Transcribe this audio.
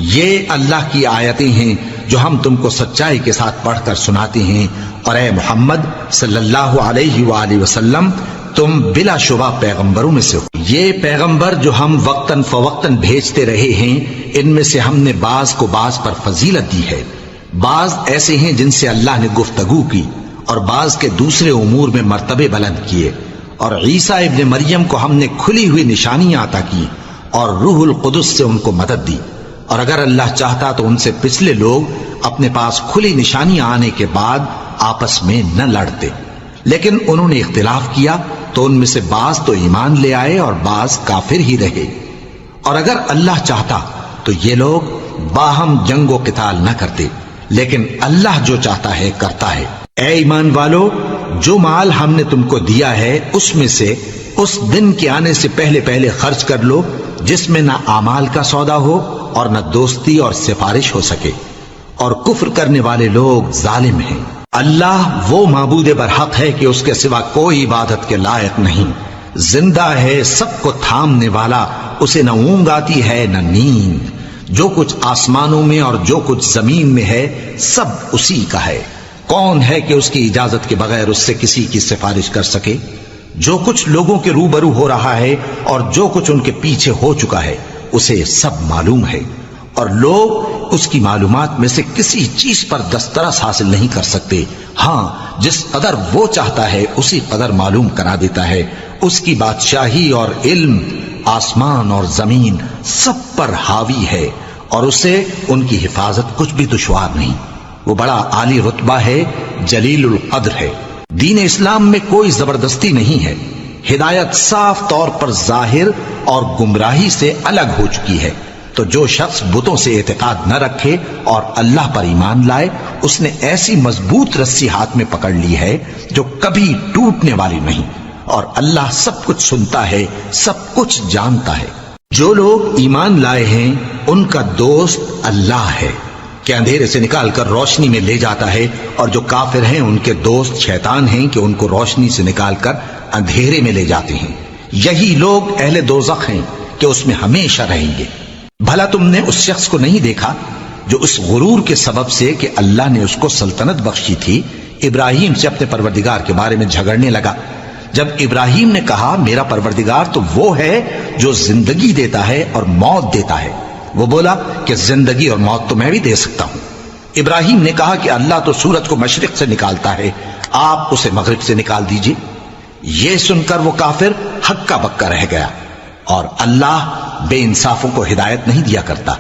یہ اللہ کی آیتیں ہیں جو ہم تم کو سچائی کے ساتھ پڑھ کر سناتے ہیں، اور اے محمد صلی اللہ علیہ وآلہ وسلم تم بلا شبہ پیغمبروں میں سے ہو۔ یہ پیغمبر جو ہم وقتاً فوقتاً بھیجتے رہے ہیں، ان میں سے ہم نے بعض کو بعض پر فضیلت دی ہے۔ بعض ایسے ہیں جن سے اللہ نے گفتگو کی، اور بعض کے دوسرے امور میں مرتبے بلند کیے، اور عیسیٰ ابن مریم کو ہم نے کھلی ہوئی نشانیاں عطا کی، اور روح القدس سے ان کو مدد دی، اور اگر اللہ چاہتا تو ان سے پچھلے لوگ اپنے پاس کھلی نشانیاں آنے کے بعد آپس میں نہ لڑتے، لیکن انہوں نے اختلاف کیا تو ان میں سے بعض تو ایمان لے آئے اور بعض کافر ہی رہے۔ اور اگر اللہ چاہتا تو یہ لوگ باہم جنگ و قتال نہ کرتے، لیکن اللہ جو چاہتا ہے کرتا ہے۔ اے ایمان والو، جو مال ہم نے تم کو دیا ہے اس میں سے اس دن کے آنے سے پہلے پہلے خرچ کر لو جس میں نہ اعمال کا سودا ہو اور نہ دوستی اور سفارش ہو سکے، اور کفر کرنے والے لوگ ظالم ہیں۔ اللہ وہ معبود برحق ہے کہ اس کے سوا کوئی عبادت کے لائق نہیں، زندہ ہے، سب کو تھامنے والا، اسے نہ اونگ آتی ہے نہ نیند، جو کچھ آسمانوں میں اور جو کچھ زمین میں ہے سب اسی کا ہے۔ کون ہے کہ اس کی اجازت کے بغیر اس سے کسی کی سفارش کر سکے؟ جو کچھ لوگوں کے روبرو ہو رہا ہے اور جو کچھ ان کے پیچھے ہو چکا ہے اسے سب معلوم ہے، اور لوگ اس کی معلومات میں سے کسی چیز پر دسترس حاصل نہیں کر سکتے۔ ہاں، جس قدر وہ چاہتا ہے اسی قدر معلوم کرا دیتا ہے۔ اس کی بادشاہی اور علم آسمان اور زمین سب پر حاوی ہے، اور اسے ان کی حفاظت کچھ بھی دشوار نہیں۔ وہ بڑا عالی رتبہ ہے، جلیل القدر ہے۔ دین اسلام میں کوئی زبردستی نہیں ہے، ہدایت صاف طور پر ظاہر اور گمراہی سے الگ ہو چکی ہے۔ تو جو شخص بتوں سے اعتقاد نہ رکھے اور اللہ پر ایمان لائے، اس نے ایسی مضبوط رسی ہاتھ میں پکڑ لی ہے جو کبھی ٹوٹنے والی نہیں، اور اللہ سب کچھ سنتا ہے، سب کچھ جانتا ہے۔ جو لوگ ایمان لائے ہیں ان کا دوست اللہ ہے کہ اندھیرے سے نکال کر روشنی میں لے جاتا ہے، اور جو کافر ہیں ان کے دوست شیطان ہیں کہ ان کو روشنی سے نکال کر اندھیرے میں لے جاتے ہیں۔ یہی لوگ اہل دوزخ ہیں کہ اس میں ہمیشہ رہیں گے۔ بھلا تم نے اس شخص کو نہیں دیکھا جو اس غرور کے سبب سے کہ اللہ نے اس کو سلطنت بخشی تھی، ابراہیم سے اپنے پروردگار کے بارے میں جھگڑنے لگا؟ جب ابراہیم نے کہا میرا پروردگار تو وہ ہے جو زندگی دیتا ہے اور موت دیتا ہے، وہ بولا کہ زندگی اور موت تو میں بھی دے سکتا ہوں۔ ابراہیم نے کہا کہ اللہ تو سورج کو مشرق سے نکالتا ہے، آپ اسے مغرب سے نکال دیجئے۔ یہ سن کر وہ کافر ہکا بکا رہ گیا، اور اللہ بے انصافوں کو ہدایت نہیں دیا کرتا۔